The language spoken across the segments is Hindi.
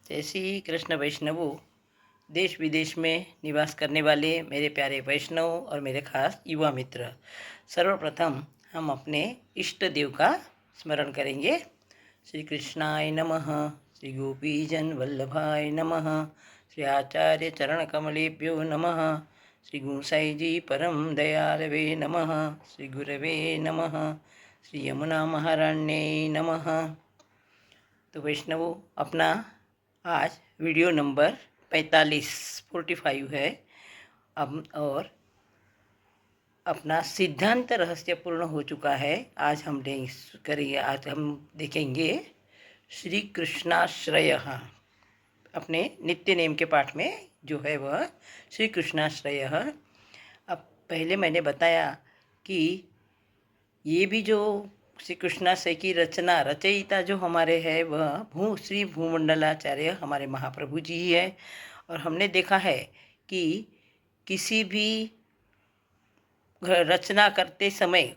जय श्री कृष्ण वैष्णवों। देश विदेश में निवास करने वाले मेरे प्यारे वैष्णव और मेरे खास युवा मित्र, सर्वप्रथम हम अपने इष्ट देव का स्मरण करेंगे। श्री कृष्णाय नमः, श्री गोपीजन वल्लभाय नमः, श्री आचार्य चरण कमलेभ्यो नमः, श्री गुणसाई जी परम दयालवे नमः, श्री गुरवे नमः, श्री यमुना महाराण्यै नमः। तो वैष्णवों, अपना आज वीडियो नंबर 45 है। अब और अपना सिद्धांत रहस्य पूर्ण हो चुका है। आज हम देखेंगे श्री कृष्णाश्रय। अपने नित्य नेम के पाठ में जो है वह श्री कृष्णाश्रय। अब पहले मैंने बताया कि ये भी जो श्री कृष्णाश्रय की रचयिता जो हमारे है वह श्री भूमंडलाचार्य हमारे महाप्रभु जी ही है। और हमने देखा है कि किसी भी रचना करते समय,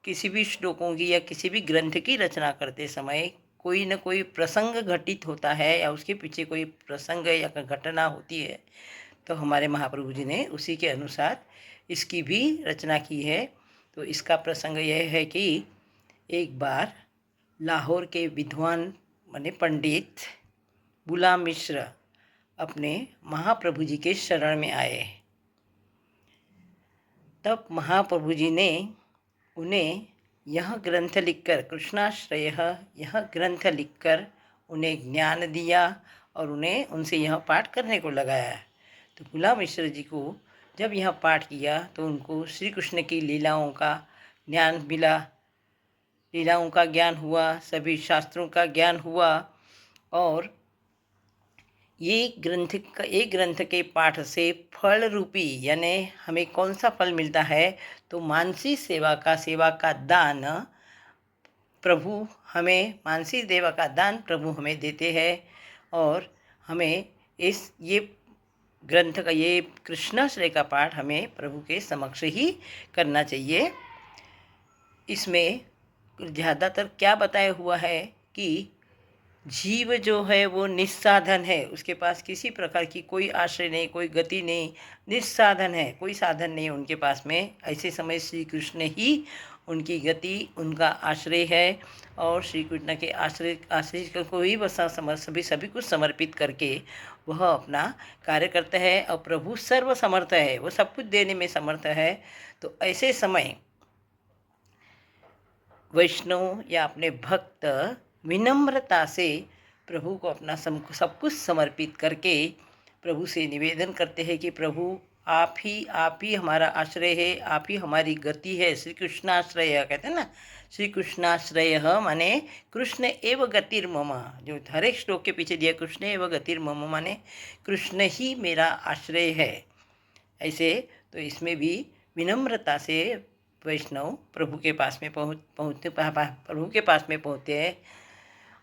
किसी भी श्लोकों की या किसी भी ग्रंथ की रचना करते समय कोई न कोई प्रसंग घटित होता है या उसके पीछे कोई प्रसंग या घटना होती है, तो हमारे महाप्रभु जी ने उसी के अनुसार इसकी भी रचना की है। तो इसका प्रसंग यह है कि एक बार लाहौर के विद्वान माने पंडित गुलाम मिश्र अपने महाप्रभु जी के शरण में आए। तब महाप्रभु जी ने उन्हें यह ग्रंथ लिखकर, कृष्णाश्रय यह ग्रंथ लिखकर उन्हें ज्ञान दिया और उन्हें उनसे यह पाठ करने को लगाया। तो गुलाम मिश्र जी को जब यह पाठ किया तो उनको श्री कृष्ण की लीलाओं का ज्ञान मिला, लीलाओं का ज्ञान हुआ, सभी शास्त्रों का ज्ञान हुआ। और एक ग्रंथ के पाठ से फल रूपी यानी हमें कौन सा फल मिलता है, तो मानसी सेवा का दान प्रभु हमें, मानसी सेवा का दान प्रभु हमें देते हैं। और हमें ये ग्रंथ का, ये कृष्णाश्रय का पाठ हमें प्रभु के समक्ष ही करना चाहिए। इसमें ज़्यादातर क्या बताया हुआ है कि जीव जो है वो निस्साधन है, उसके पास किसी प्रकार की कोई आश्रय नहीं, कोई गति नहीं, निस्साधन है, कोई साधन नहीं उनके पास में। ऐसे समय श्री कृष्ण ही उनकी गति, उनका आश्रय है। और श्री कृष्ण के आश्रय को ही बस सभी कुछ समर्पित करके वह अपना कार्य करता है। और प्रभु सर्व समर्थ है, वो सब कुछ देने में समर्थ है। तो ऐसे समय वैष्णव या अपने भक्त विनम्रता से प्रभु को अपना सब कुछ समर्पित करके प्रभु से निवेदन करते हैं कि प्रभु आप ही हमारा आश्रय है, आप ही हमारी गति है। श्री कृष्णाश्रय कहते हैं ना, श्री कृष्णाश्रय माने कृष्ण एव गतिर्मम, जो हर एक श्लोक के पीछे दिया कृष्ण एव गतिर्मम माने कृष्ण ही मेरा आश्रय है। ऐसे तो इसमें भी विनम्रता से वैष्णव प्रभु के पास में प्रभु के पास में पहुँचते हैं।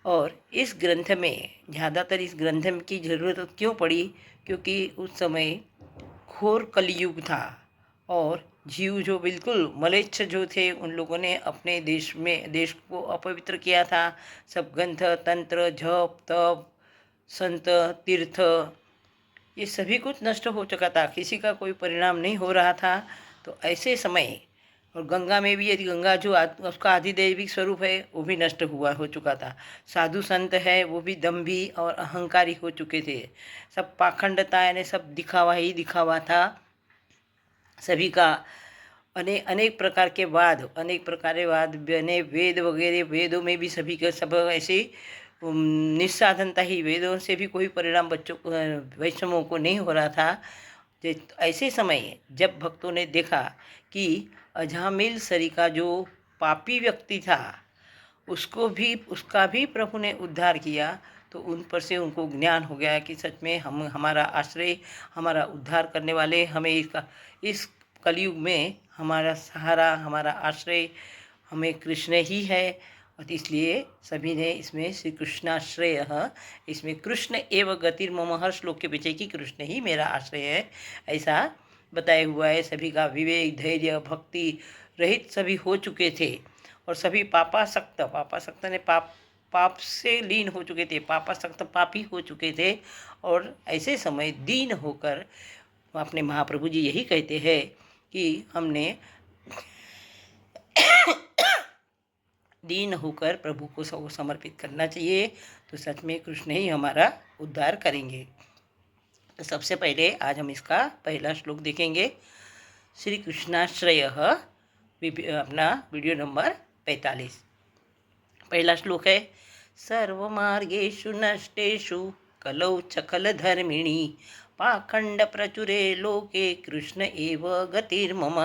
और इस ग्रंथ में ज़्यादातर इस ग्रंथ की ज़रूरत क्यों पड़ी, क्योंकि उस समय घोर कलयुग था और जीव जो बिल्कुल मलेच्छ जो थे, उन लोगों ने अपने देश को अपवित्र किया था। सब ग्रंथ, तंत्र, जप, तप, संत, तीर्थ, ये सभी कुछ नष्ट हो चुका था, किसी का कोई परिणाम नहीं हो रहा था। तो ऐसे समय, और गंगा में भी यदि गंगा जो उसका आधिदैविक स्वरूप है वो भी नष्ट हो चुका था। साधु संत है वो भी दम्भी और अहंकारी हो चुके थे। सब पाखंडता यानी सब दिखावा ही दिखावा था सभी का। अनेक प्रकार के वाद, बने वेद वगैरह, वेदों में भी सभी का सब ऐसे निस्साधनता ही, वेदों से भी कोई परिणाम बच्चों को, वैष्णवों को नहीं हो रहा था। ऐसे समय जब भक्तों ने देखा कि अजामिल सरीका जो पापी व्यक्ति था उसका भी प्रभु ने उद्धार किया, तो उन पर से उनको ज्ञान हो गया कि सच में हमारा आश्रय, हमारा उद्धार करने वाले, हमें इस कलयुग में हमारा सहारा, हमारा आश्रय हमें कृष्ण ही है। और इसलिए सभी ने इसमें श्री कृष्णाश्रय, इसमें कृष्ण एव गतिर्मम, हर श्लोक के पीछे कि कृष्ण ही मेरा आश्रय है, ऐसा बताया हुआ है। सभी का विवेक, धैर्य, भक्ति रहित सभी हो चुके थे और सभी पापासक्त ने पाप से लीन हो चुके थे, पापासक्त पापी हो चुके थे। और ऐसे समय दीन होकर अपने महाप्रभु जी यही कहते हैं कि हमने दीन होकर प्रभु को समर्पित करना चाहिए, तो सच में कृष्ण ही हमारा उद्धार करेंगे। तो सबसे पहले आज हम इसका पहला श्लोक देखेंगे। श्री कृष्णाश्रय अपना वीडियो नंबर 45। पहला श्लोक है, सर्वमार्गेषु नष्टेषु कलौ च धर्मिणी पाखंड प्रचुरे लोके कृष्ण एव गतिर्मम।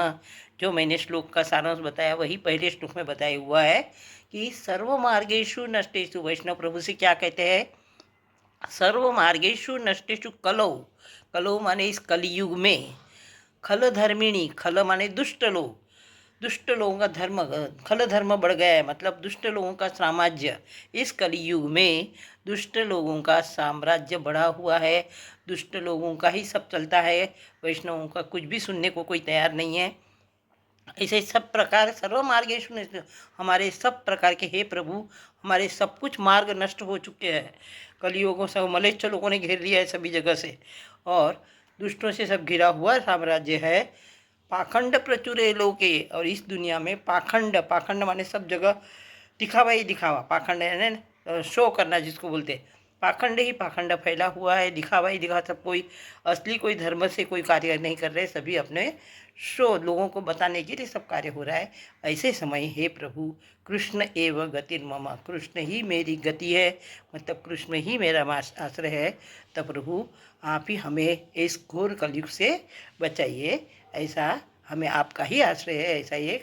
जो मैंने श्लोक का सारांश बताया वही पहले श्लोक में बताया हुआ है कि सर्वमार्गेषु नष्टेषु, वैष्णव प्रभु से क्या कहते हैं, सर्वमार्गेषु नष्टेषु कलौ, कलौ माने इस कलयुग में, खल धर्मिणी, खल माने दुष्ट लोग, दुष्ट लोगों का धर्म, खल धर्म बढ़ गया है, मतलब दुष्ट लोगों का साम्राज्य, इस कलयुग में दुष्ट लोगों का साम्राज्य बढ़ा हुआ है, दुष्ट लोगों का ही सब चलता है, वैष्णवों का कुछ भी सुनने को कोई तैयार नहीं है। ऐसे सब प्रकार सर्व मार्गेषु, हमारे सब प्रकार के हे प्रभु, हमारे सब कुछ मार्ग नष्ट हो चुके हैं, कलयुगों से मलेच्छ लोगों ने घेर लिया है सभी जगह से, और दुष्टों से सब घिरा हुआ साम्राज्य है। पाखंड प्रचुरे लोके, और इस दुनिया में पाखंड, पाखंड माने सब जगह दिखावा ही दिखावा, पाखंड है शो करना जिसको बोलते हैं, पाखंड ही पाखंड फैला हुआ है, दिखावा ही दिखावा, सब कोई असली कोई धर्म से कोई कार्य नहीं कर रहे, सभी अपने शो लोगों को बताने के लिए सब कार्य हो रहा है। ऐसे समय हे प्रभु कृष्ण एव गतिर्मम, कृष्ण ही मेरी गति है, मतलब कृष्ण ही मेरा आश्रय है, तब प्रभु आप ही हमें इस घोर कलयुग से बचाइए, ऐसा हमें आपका ही आश्रय है, ऐसा ये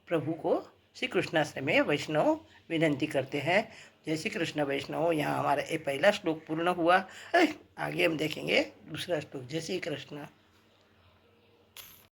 प्रभु को श्री कृष्णाश्रय में वैष्णव विनंती करते हैं। जय श्री कृष्ण वैष्णव। यहाँ हमारा ये पहला श्लोक पूर्ण हुआ, आगे हम देखेंगे दूसरा श्लोक। जय श्री कृष्ण।